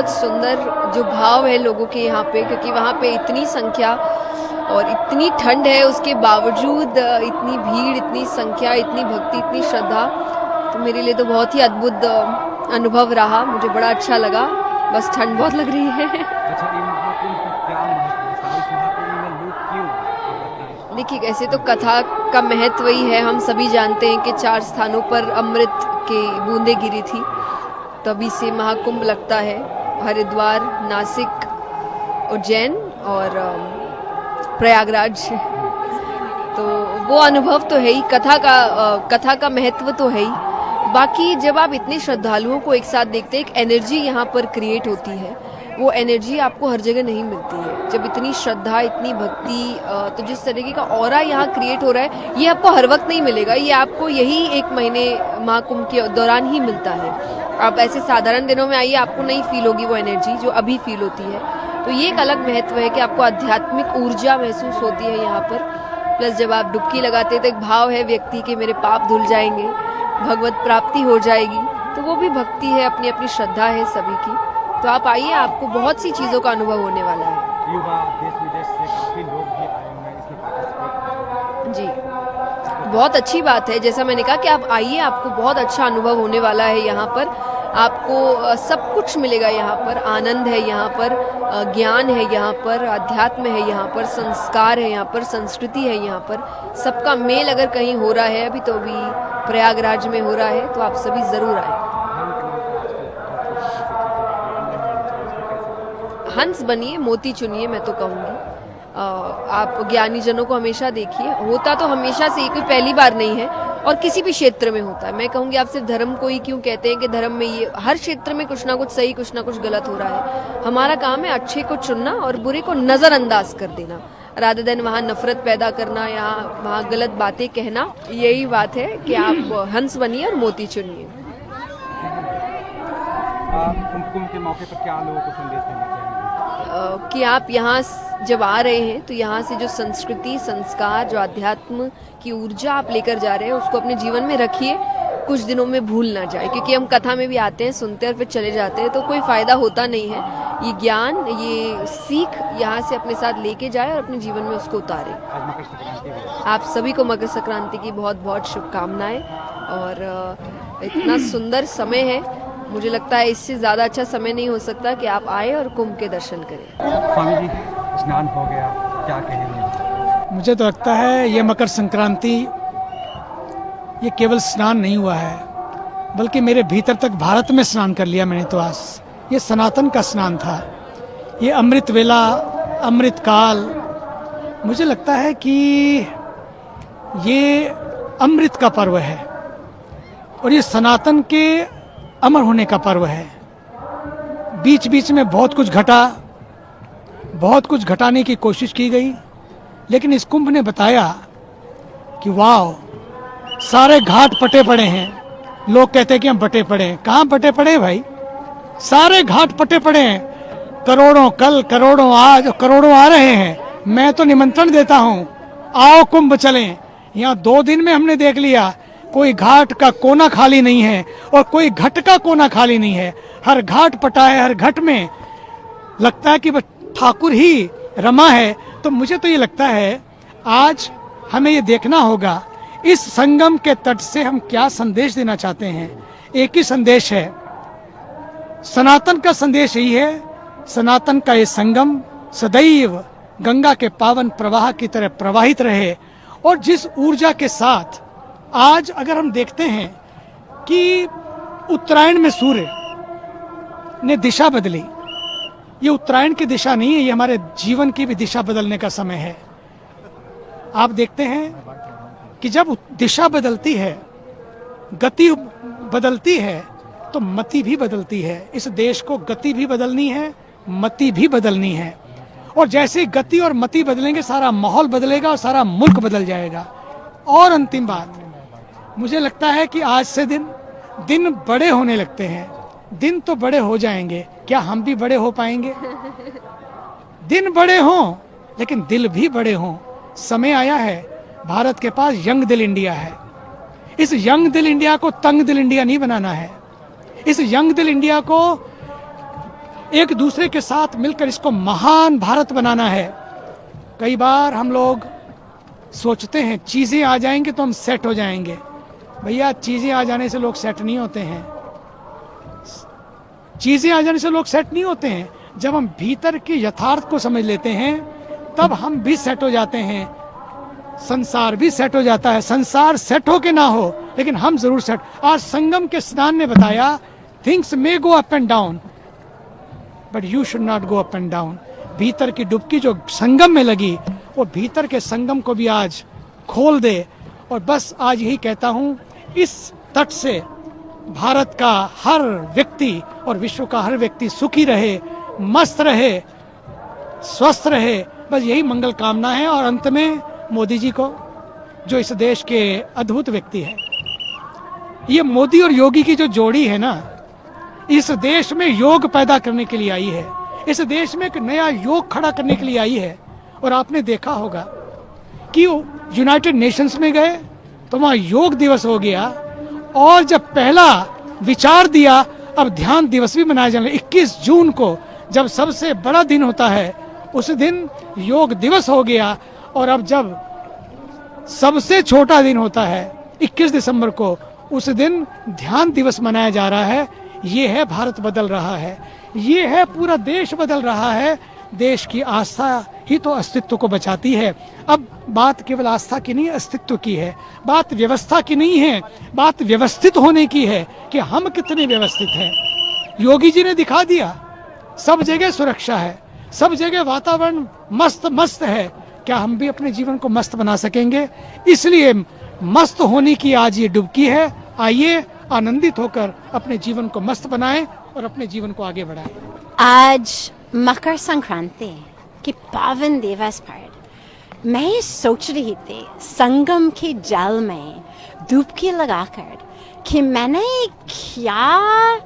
बहुत सुंदर जो भाव है लोगों के यहाँ पे, क्योंकि वहाँ पे इतनी संख्या और इतनी ठंड है, उसके बावजूद इतनी भीड़, इतनी संख्या, इतनी भक्ति, इतनी श्रद्धा, तो मेरे लिए तो बहुत ही अद्भुत अनुभव रहा। मुझे बड़ा अच्छा लगा, बस ठंड बहुत लग रही है। अच्छा, ये महाकुंभ का क्या महत्व है? इस महाकुंभ में लोग क्यों? देखिए, ऐसे तो कथा का महत्व ही है, हम सभी जानते हैं कि 4 स्थानों पर अमृत की बूंदें गिरी थी, तभी से महाकुंभ लगता है। हरिद्वार, नासिक, उज्जैन और प्रयागराज, तो वो अनुभव तो है ही, कथा का महत्व तो है ही। बाकी जब आप इतने श्रद्धालुओं को एक साथ देखते हैं, एक एनर्जी यहाँ पर क्रिएट होती है, वो एनर्जी आपको हर जगह नहीं मिलती है। जब इतनी श्रद्धा, इतनी भक्ति, तो जिस तरीके का ऑरा यहाँ क्रिएट हो रहा है, ये आपको हर वक्त नहीं मिलेगा, ये आपको यही 1 महीने महाकुंभ के दौरान ही मिलता है। आप ऐसे साधारण दिनों में आइए, आपको नहीं फील होगी वो एनर्जी जो अभी फील होती है। तो ये एक अलग महत्व है कि आपको आध्यात्मिक ऊर्जा महसूस होती है यहाँ पर। प्लस जब आप डुबकी लगाते हैं तो एक भाव है व्यक्ति के मेरे पाप धुल जाएंगे, भगवत प्राप्ति हो जाएगी, तो वो भी भक्ति है, अपनी अपनी श्रद्धा है सभी की। तो आप आइए, आपको बहुत सी चीज़ों का अनुभव होने वाला है। युवा देश विदेश से काफी लोग भी आए हैं इसमें पार्टिसिपेट। जी, बहुत अच्छी बात है। जैसा मैंने कहा कि आप आइए, आपको बहुत अच्छा अनुभव होने वाला है यहाँ पर। आपको सब कुछ मिलेगा यहाँ पर, आनंद है यहाँ पर, ज्ञान है यहाँ पर, अध्यात्म है यहाँ पर, संस्कार है यहाँ पर, संस्कृति है यहाँ पर, सबका मेल अगर कहीं हो रहा है, अभी तो अभी प्रयागराज में हो रहा है, तो आप सभी जरूर आए। हंस बनिए, मोती चुनिए, मैं तो कहूँगी। आप ज्ञानी जनों को हमेशा देखिए, होता तो हमेशा से ही, कोई पहली बार नहीं है, और किसी भी क्षेत्र में होता है। मैं कहूँगी आप सिर्फ धर्म को ही क्यों कहते हैं कि धर्म में ये, हर क्षेत्र में कुछ ना कुछ सही, कुछ ना कुछ गलत हो रहा है। हमारा काम है अच्छे को चुनना और बुरे को नजरअंदाज कर देना, रादर देन वहाँ नफरत पैदा करना या वहाँ गलत बातें कहना। यही बात है कि आप हंस बनिए और मोती चुनिए। कुंभ के मौके पर क्या लोगों को संदेश देना चाहिए? कि आप यहाँ जब आ रहे हैं तो यहाँ से जो संस्कृति, संस्कार, जो अध्यात्म की ऊर्जा आप लेकर जा रहे हैं, उसको अपने जीवन में रखिए, कुछ दिनों में भूल ना जाए। क्योंकि हम कथा में भी आते हैं, सुनते हैं और फिर चले जाते हैं, तो कोई फायदा होता नहीं है। ये ज्ञान, ये सीख यहाँ से अपने साथ लेके जाए और अपने जीवन में उसको उतारे। आज मकर संक्रांति है, आप सभी को मकर संक्रांति की बहुत बहुत शुभकामनाएं। और इतना सुंदर समय है, मुझे लगता है इससे ज़्यादा अच्छा समय नहीं हो सकता कि आप आए और कुंभ के दर्शन करें। स्वामी जी, स्नान हो गया, क्या कहेंगे? मुझे तो लगता है ये मकर संक्रांति, ये केवल स्नान नहीं हुआ है, बल्कि मेरे भीतर तक भारत में स्नान कर लिया मैंने तो आज। ये सनातन का स्नान था, ये अमृत वेला, अमृत काल। मुझे लगता है कि ये अमृत का पर्व है और ये सनातन के अमर होने का पर्व है। बीच बीच में बहुत कुछ घटा, बहुत कुछ घटाने की कोशिश की गई, लेकिन इस कुंभ ने बताया कि वाह, सारे घाट पटे पड़े हैं। लोग कहते हैं कि हम बटे पड़े हैं, कहाँ बटे पड़े भाई? सारे घाट पटे पड़े हैं। करोड़ों कल, करोड़ों आज, करोड़ों आ रहे हैं। मैं तो निमंत्रण देता हूं, आओ कुंभ चलें। यहाँ 2 दिन में हमने देख लिया, कोई घाट का कोना खाली नहीं है और कोई घट का कोना खाली नहीं है। हर घाट पटा है, हर घट में लगता है कि ठाकुर ही रमा है। तो मुझे तो ये लगता है आज हमें ये देखना होगा इस संगम के तट से हम क्या संदेश देना चाहते हैं। एक ही संदेश है, सनातन का संदेश यही है, सनातन का ये संगम सदैव गंगा के पावन प्रवाह की तरह प्रवाहित रहे। और जिस ऊर्जा के साथ आज अगर हम देखते हैं कि उत्तरायण में सूर्य ने दिशा बदली, ये उत्तरायण की दिशा नहीं है, ये हमारे जीवन की भी दिशा बदलने का समय है। आप देखते हैं कि जब दिशा बदलती है, गति बदलती है, तो मति भी बदलती है। इस देश को गति भी बदलनी है, मति भी बदलनी है। और जैसे गति और मति बदलेंगे, सारा माहौल बदलेगा और सारा मुल्क बदल जाएगा। और अंतिम बात, मुझे लगता है कि आज से दिन बड़े होने लगते हैं। दिन तो बड़े हो जाएंगे, क्या हम भी बड़े हो पाएंगे? दिन बड़े हों लेकिन दिल भी बड़े हों। समय आया है, भारत के पास यंग दिल इंडिया है। इस यंग दिल इंडिया को तंग दिल इंडिया नहीं बनाना है। इस यंग दिल इंडिया को एक दूसरे के साथ मिलकर इसको महान भारत बनाना है। कई बार हम लोग सोचते हैं चीज़ें आ जाएंगे तो हम सेट हो जाएंगे। भैया, चीज़ें आ जाने से लोग सेट नहीं होते हैं। चीज़ें आ जाने से लोग सेट नहीं होते हैं। जब हम भीतर के यथार्थ को समझ लेते हैं तब हम भी सेट हो जाते हैं। संसार भी सेट हो जाता है। संसार सेट हो के ना हो, लेकिन हम जरूर सेट। आज संगम के स्नान ने बताया, things may go up and down but you should not go up and down. भीतर की डुबकी जो संगम में लगी, वो भीतर के संगम को भी आज खोल दे। और बस आज यही कहता हूं, इस तट से भारत का हर व्यक्ति और विश्व का हर व्यक्ति सुखी रहे, मस्त रहे, स्वस्थ रहे। बस यही मंगल कामना है। और अंत में मोदी जी को, जो इस देश के अद्भुत व्यक्ति है, ये मोदी और योगी की जो जोड़ी है ना, इस देश में योग पैदा करने के लिए आई है। इस देश में एक नया योग खड़ा करने के लिए आई है। और आपने देखा होगा कि यूनाइटेड नेशंस में गए तो वहां योग दिवस हो गया, और जब पहला विचार दिया, अब ध्यान दिवस भी मनाया जाने। 21 जून को जब सबसे बड़ा दिन होता है, उस दिन योग दिवस हो गया। और अब जब सबसे छोटा दिन होता है 21 दिसंबर को, उस दिन ध्यान दिवस मनाया जा रहा है। ये है भारत बदल रहा है, ये है पूरा देश बदल रहा है। देश की आस्था ही तो अस्तित्व को बचाती है। अब बात केवल आस्था की नहीं, अस्तित्व की है। बात व्यवस्था की नहीं है, बात व्यवस्थित होने की है कि हम कितने व्यवस्थित हैं। योगी जी ने दिखा दिया, सब जगह सुरक्षा है, सब जगह वातावरण मस्त मस्त है। क्या हम भी अपने जीवन को मस्त बना सकेंगे? इसलिए मस्त होने की आज ये डुबकी है। आइए आनंदित होकर अपने जीवन को मस्त बनाएं और अपने जीवन को आगे बढ़ाएं। आज मकर संक्रांति के पावन दिवस पर मैं सोच रही थी संगम के जल में डुबकी लगाकर कि मैंने क्या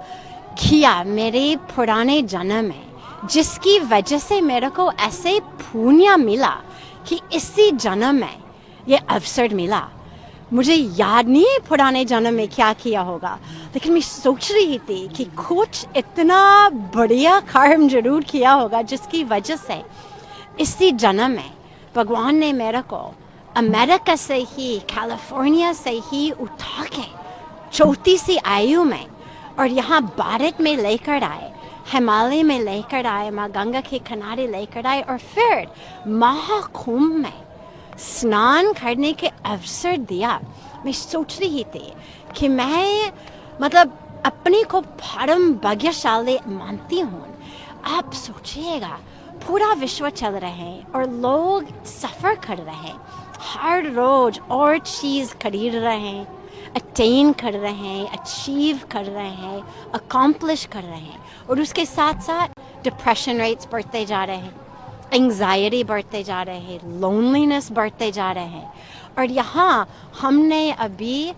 किया मेरे पुराने जन्म में, जिसकी वजह से मेरे को ऐसे पुण्य मिला कि इसी जन्म में ये अवसर मिला। मुझे याद नहीं है पुराने जन्म में क्या किया होगा, लेकिन मैं सोच रही थी कि कुछ इतना बढ़िया कर्म जरूर किया होगा जिसकी वजह से इसी जन्म में भगवान ने मेरे को अमेरिका से ही, कैलिफोर्निया से ही उठा के 34वीं आयु में और यहाँ भारत में लेकर आए, हिमालय में लेकर आए, माँ गंगा के किनारे लेकर आए, और फिर महाकुंभ में स्नान करने के अवसर दिया। मैं सोच रही थी कि मैं अपने को परम भाग्यशाली मानती हूँ। आप सोचिएगा, पूरा विश्व चल रहे हैं और लोग सफ़र कर रहे हैं, हर रोज और चीज़ खरीद रहे हैं, अटेन कर रहे हैं, अचीव कर रहे हैं, अकम्प्लिश कर रहे हैं, और उसके साथ साथ डिप्रेशन रेट्स बढ़ते जा रहे हैं, एंग्जाइटी बढ़ते जा रहे हैं, लोनलीनेस बढ़ते जा रहे हैं। और यहाँ हमने अभी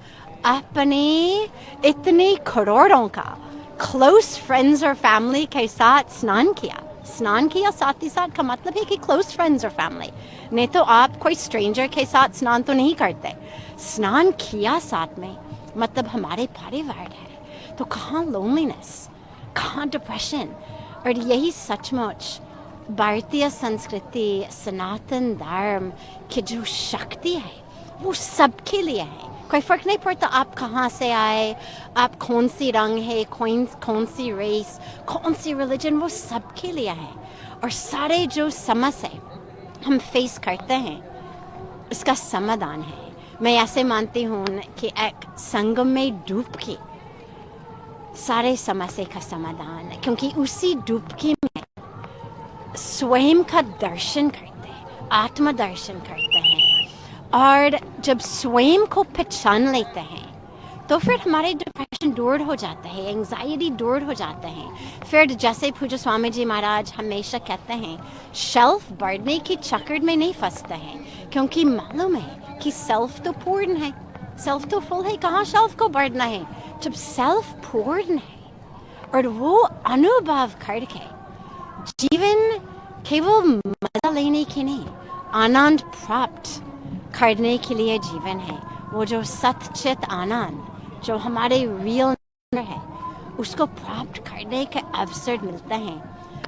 अपने इतने करोड़ों का क्लोज फ्रेंड्स और फैमिली के साथ स्नान किया साथ ही साथ का मतलब है कि क्लोज फ्रेंड्स और फैमिली, नहीं तो आप कोई स्ट्रेंजर के साथ स्नान तो नहीं करते। स्नान किया साथ में, मतलब हमारे परिवार है, तो कहाँ लोनलीनेस, कहाँ डिप्रेशन। और यही सचमुच भारतीय संस्कृति, सनातन धर्म की जो शक्ति है वो सबके लिए है। कोई फर्क नहीं पड़ता आप कहाँ से आए, आप कौन सी रंग है, कौन सी रेस, कौन सी रिलीजन, वो सबके लिए है। और सारे जो समस्या हम फेस करते हैं इसका समाधान है। मैं ऐसे मानती हूँ कि एक संगम में डुबकी सारे समस्या का समाधान है, क्योंकि उसी डुबकी में स्वयं का दर्शन करते हैं, आत्मदर्शन करते हैं। और जब स्वयं को पहचान लेते हैं तो फिर हमारे डिप्रेशन दूर हो जाता है, एंग्जाइटी दूर हो जाते हैं। फिर जैसे पूज्य स्वामी जी महाराज हमेशा कहते हैं, शेल्फ बढ़ने के चक्कर में नहीं फंसते हैं, क्योंकि मालूम है कि सेल्फ तो पूर्ण है, सेल्फ तो फुल है, कहाँ शेल्फ को बढ़ना है। जब सेल्फ पूर्ण है और वो अनुभव करके जीवन केवल मजा लेने के नहीं, आनंद प्राप्त करने के लिए जीवन है। वो जो सच्चित आनंद जो हमारे रियल है, उसको प्राप्त करने के अवसर मिलते हैं।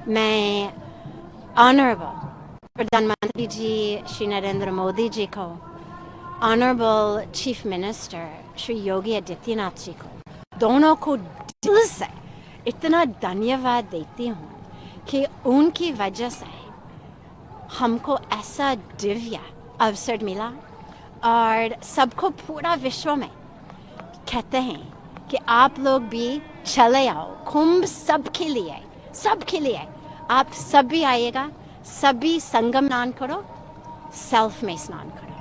मैं ऑनरेबल प्रधानमंत्री जी श्री नरेंद्र मोदी जी को, honourable chief minister Shri Yogi Adityanath ji को, दोनों को दिल से इतना धन्यवाद देती हूँ कि उनकी वजह से हमको ऐसा दिव्य अवसर मिला और सबको पूरा विश्व में कहते हैं कि आप लोग भी चले आओ कुंभ सबके लिए आप सभी आइएगा, सभी संगम स्नान करो, सेल्फ में स्नान करो।